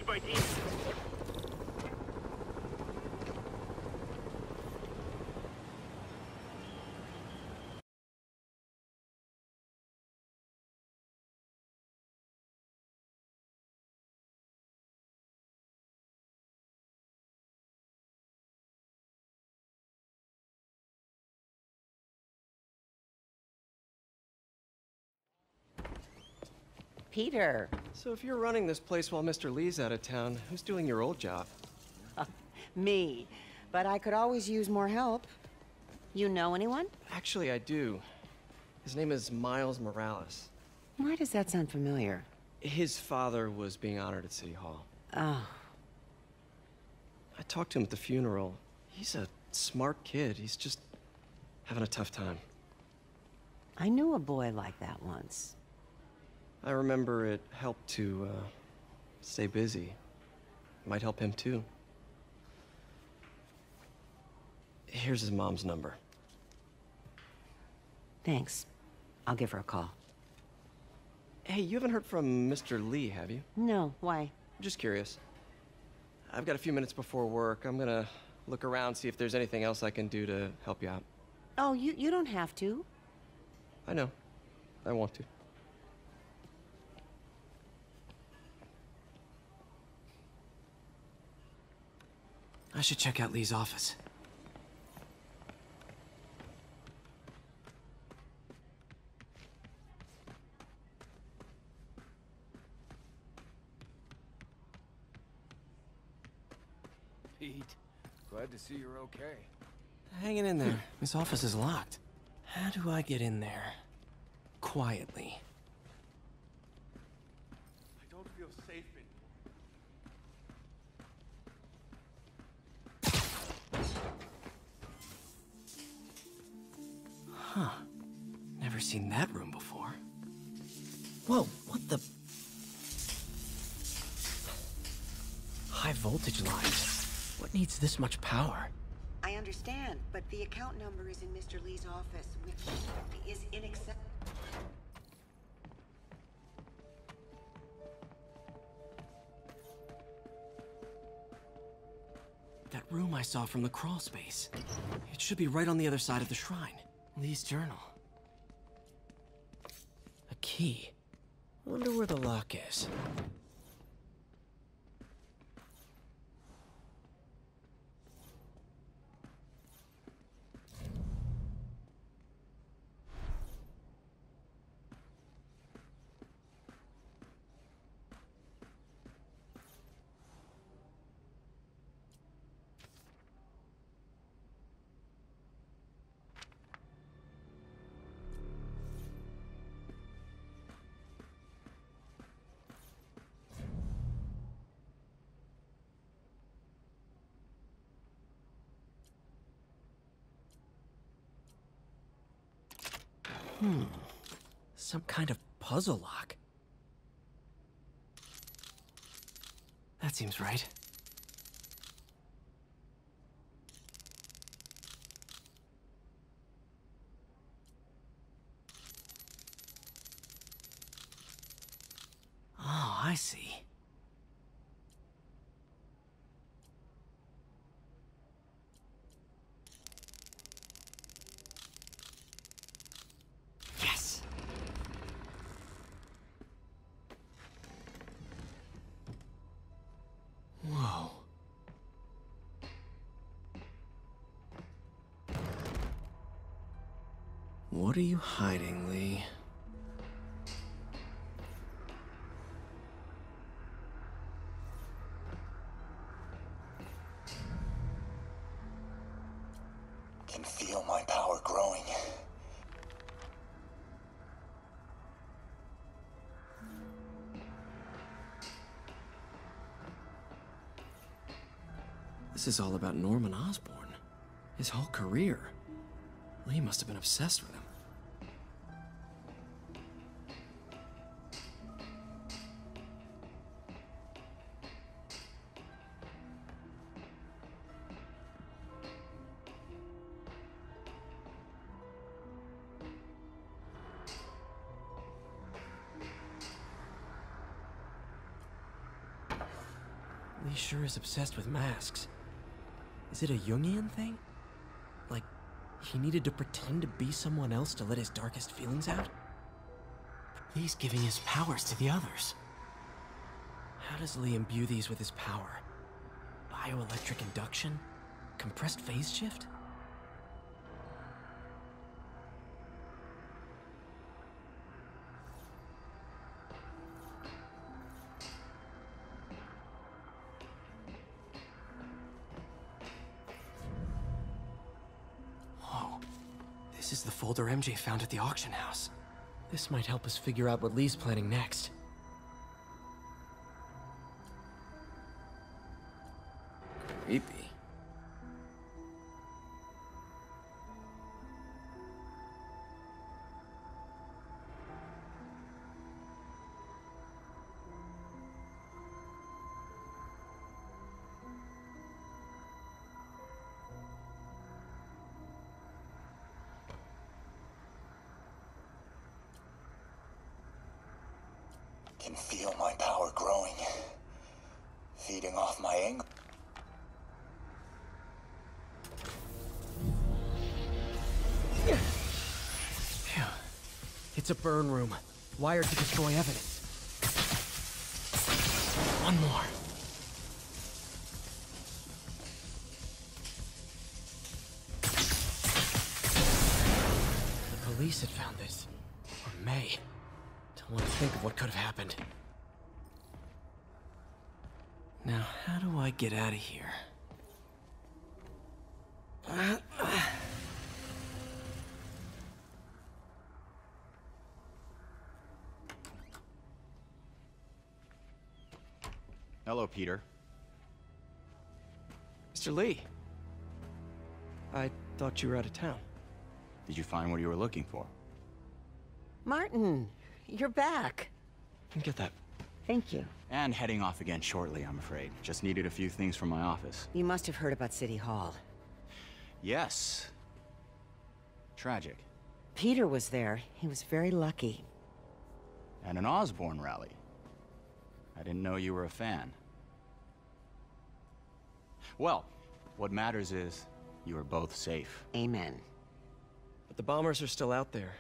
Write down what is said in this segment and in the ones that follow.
bei dir. Peter. So if you're running this place while Mr. Lee's out of town, who's doing your old job? Me. But I could always use more help. You know anyone? Actually, I do. His name is Miles Morales. Why does that sound familiar? His father was being honored at City Hall. Oh. I talked to him at the funeral. He's a smart kid. He's just having a tough time. I knew a boy like that once. I remember it helped to, stay busy. Might help him, too. Here's his mom's number. Thanks. I'll give her a call. Hey, you haven't heard from Mr. Lee, have you? No, why? Just curious. I've got a few minutes before work. I'm gonna look around, see if there's anything else I can do to help you out. Oh, you don't have to. I know. I want to. I should check out Lee's office. Pete, glad to see you're okay. Hanging in there. His office is locked. How do I get in there? Quietly. I don't feel safe anymore. Huh. Never seen that room before. Whoa, what the... High voltage lines. What needs this much power? I understand, but the account number is in Mr. Lee's office, which is inacceptable. That room I saw from the crawl space. It should be right on the other side of the shrine. Lee's journal. A key. Wonder where the lock is. Some kind of puzzle lock. That seems right. Oh, I see. Yes! Whoa. What are you hiding, Lee? Can feel my power growing. This is all about Norman Osborn. His whole career. Lee must have been obsessed with him. Lee sure is obsessed with masks. Is it a Jungian thing? Like, he needed to pretend to be someone else to let his darkest feelings out? But Lee's giving his powers to the others. How does Lee imbue these with his power? Bioelectric induction? Compressed phase shift? This is the folder MJ found at the auction house. This might help us figure out what Lee's planning next. Creepy. Can feel my power growing, feeding off my anger. Phew. It's a burn room, wired to destroy evidence. One more. The police had found this. Or may. Don't want to think of what could have happened. Now, how do I get out of here? Hello, Peter. Mr. Lee. I thought you were out of town. Did you find what you were looking for? Martin, you're back. Get that. Thank you. And heading off again shortly, I'm afraid. Just needed a few things from my office. You must have heard about City Hall. Yes. Tragic. Peter was there. He was very lucky. And an Osborne rally. I didn't know you were a fan. Well, what matters is you are both safe. Amen. But the bombers are still out there.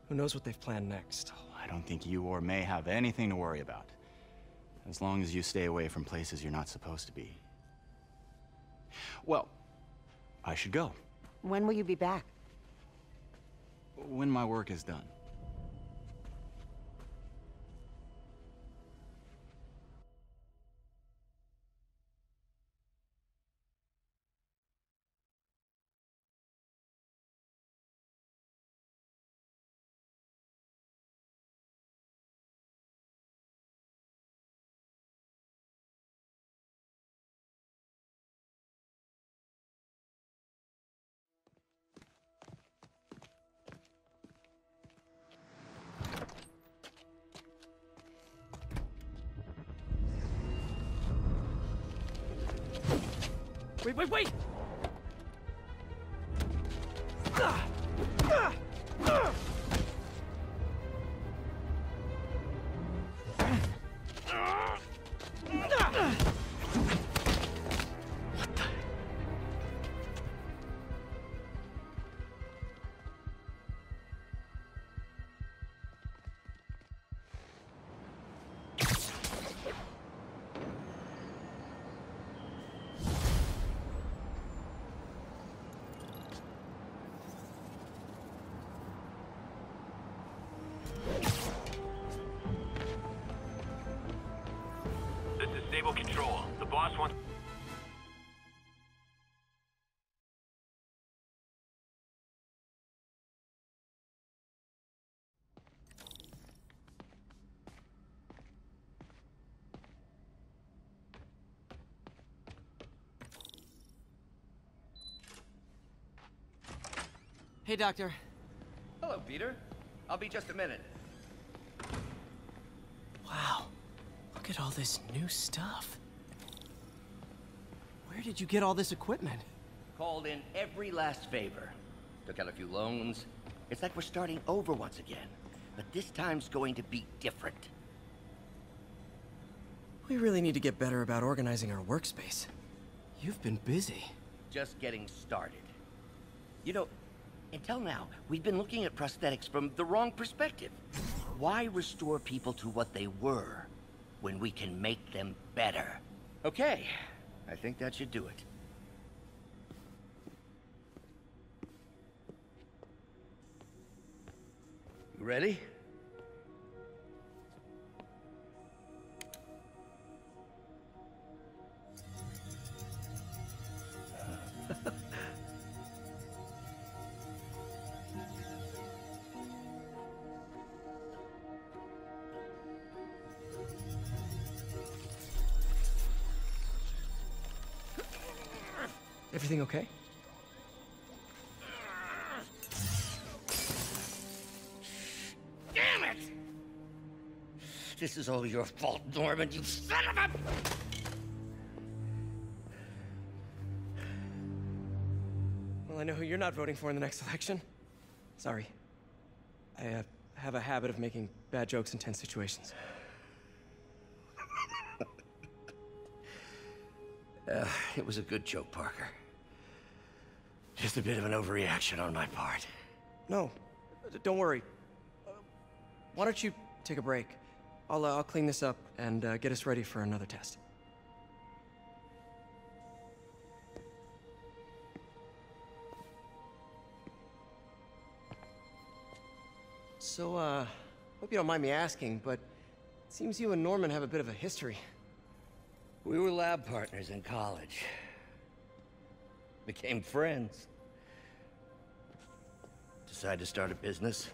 Who knows what they've planned next? I don't think you or May have anything to worry about. As long as you stay away from places you're not supposed to be. Well, I should go. When will you be back? When my work is done. Wait! Stable control. The boss wants... Hey, Doctor. Hello, Peter. I'll be just a minute. Wow. Look at all this new stuff. Where did you get all this equipment? Called in every last favor. Took out a few loans. It's like we're starting over once again. But this time's going to be different. We really need to get better about organizing our workspace. You've been busy. Just getting started. You know, until now, we've been looking at prosthetics from the wrong perspective. Why restore people to what they were when we can make them better? Okay, I think that should do it. You ready? Everything okay? Damn it! This is all your fault, Norman, you son of a... Well, I know who you're not voting for in the next election. Sorry. I have a habit of making bad jokes in tense situations. It was a good joke, Parker. Just a bit of an overreaction on my part. No, don't worry. Why don't you take a break? I'll clean this up and get us ready for another test. So, hope you don't mind me asking, but it seems you and Norman have a bit of a history. We were lab partners in college. Became friends. Decided to start a business.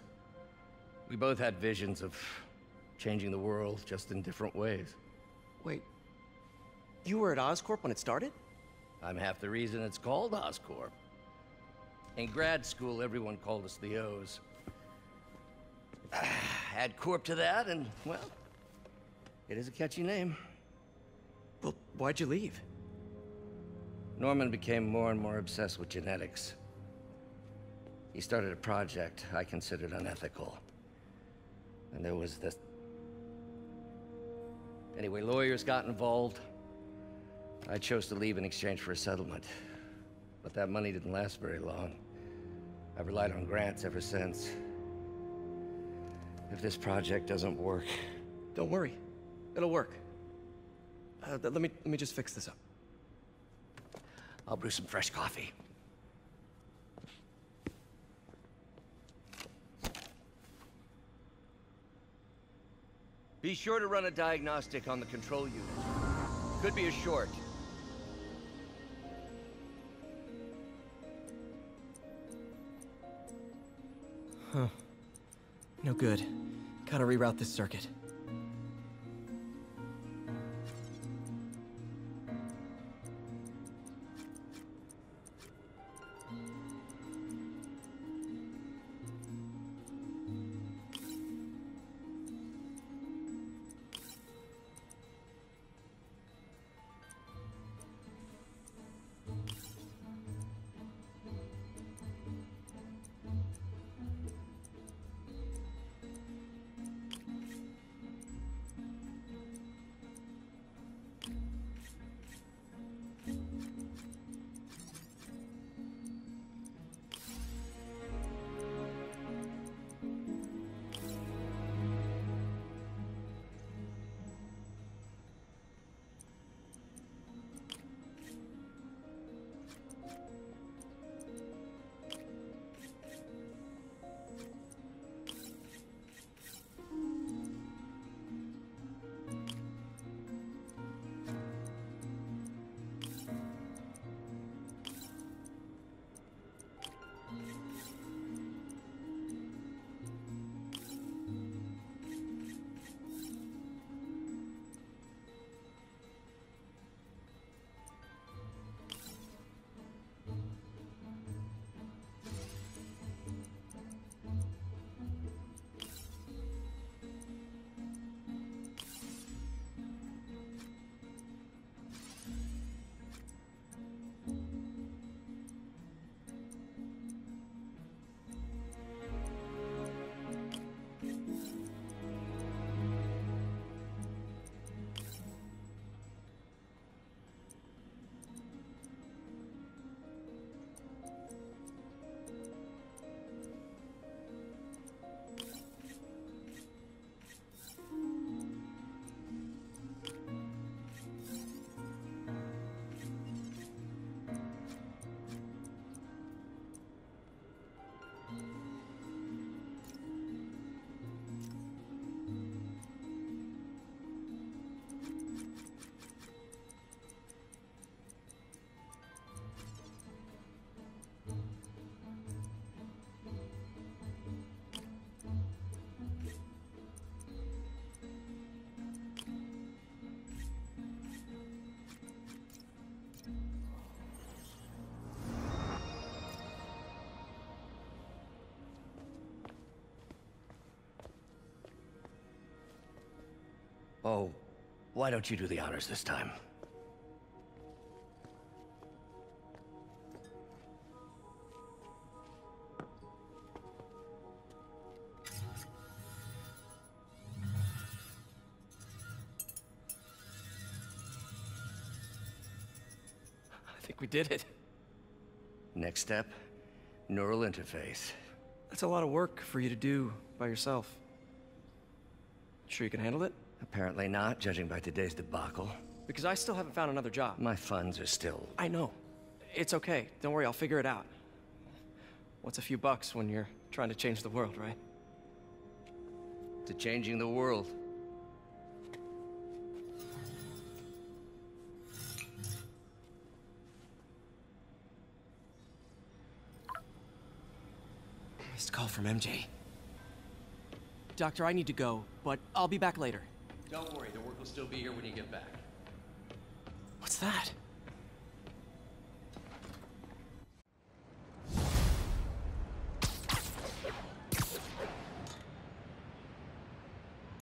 We both had visions of changing the world, just in different ways. Wait, you were at Oscorp when it started? I'm half the reason it's called Oscorp. In grad school, everyone called us the O's. Add Corp to that, and, well, it is a catchy name. Well, why'd you leave? Norman became more and more obsessed with genetics. He started a project I considered unethical. And there was this... Anyway, lawyers got involved. I chose to leave in exchange for a settlement. But that money didn't last very long. I've relied on grants ever since. If this project doesn't work... Don't worry. It'll work. Let me just fix this up. I'll brew some fresh coffee. Be sure to run a diagnostic on the control unit. Could be a short. Huh. No good. Gotta reroute this circuit. Oh, why don't you do the honors this time? I think we did it. Next step, neural interface. That's a lot of work for you to do by yourself. Sure you can handle it? Apparently not, judging by today's debacle. Because I still haven't found another job. My funds are still... I know. It's okay. Don't worry, I'll figure it out. What's a few bucks when you're trying to change the world, right? to changing the world. Missed call from MJ. Doctor, I need to go, but I'll be back later. Don't worry, the work will still be here when you get back. What's that?